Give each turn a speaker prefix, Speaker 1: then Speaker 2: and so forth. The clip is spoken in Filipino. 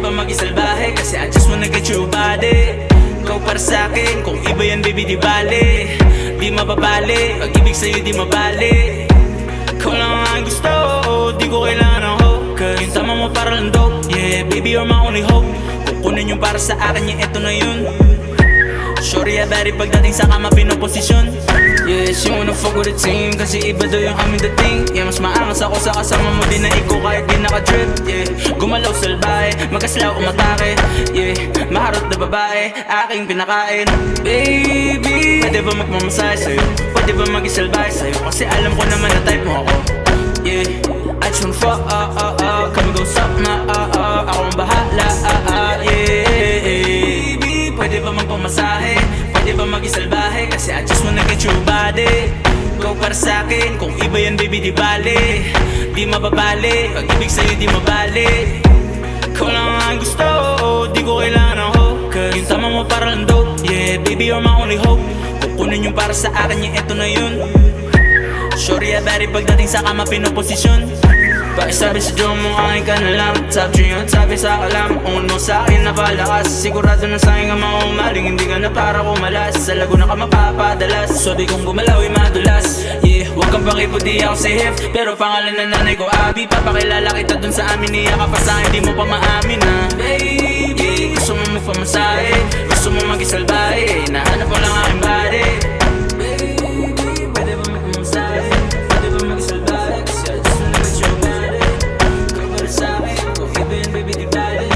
Speaker 1: ba mag-isalbahe? Kasi I just wanna get your body. Ikaw para sa'kin, kung iba yan baby di bale. Di mababali, pag-ibig sa'yo di mabali. Ikaw lang ang gusto, di ko kailangan ng hope. Cause yung tama mo para lang dope. Yeah, baby you're my only hope. Kukunin yung para sa akin, yeah, eto na yun. Shorty ya bari pagdating sa kama pinoposisyon. Yeah, she wanna fuck with the team kasi iba daw yung aming dating. Yeah, mas maangas ako sa kasama mo din na ikaw kahit di naka-drip. Yeah, gumalaw salbahe, magkaslaw umatake. Yeah, maharot na babae, aking pinakain. Baby, pwede ba magmamasahe sa'yo? Pwede ba mag-isalbahe sa'yo? Kasi alam ko naman na type mo ako. Yeah, I just wanna fuck, kami go suck na, ako ang bahala, yeah. Baby, pwede ba magpamasahe? Pwede ba mag-isalbahe? Kasi I just wanna get your body. Ikaw para sa'kin, kung iba yan baby di bale. Di mababali, pag-ibig sa'yo di mabali. Ikaw lang ang gusto, di ko kailangan ng hope. Cause yung tama mo para lang dope. Yeah, baby you're my only hope. Kukunin yung para sa akin, yeah, eto na yun. Shorty ya bari pagdating sa kama pinoposisyon. Pakisabi sa Diyo mo akin ka na lang. Top 3 on top, isa ka lang. Ungon mo sa'kin napalakas. Sigurado na sa'kin ka maumaling. Hindi ka na para kumalas. Sa Laguna ka mapapadalas. Sabi kong gumalaw ay madulas. Yeah, huwag kang pakipo di ako si Hef. Pero pangalan na nanay ko Abi. Papakilala kita dun sa amin. Niya ka pa sa'kin, di mo pa maamin na. Baby, gusto mo magpamasahe. Gusto mo mag-isalbahe. Nahanap mo lang aking body. Baby, di bale.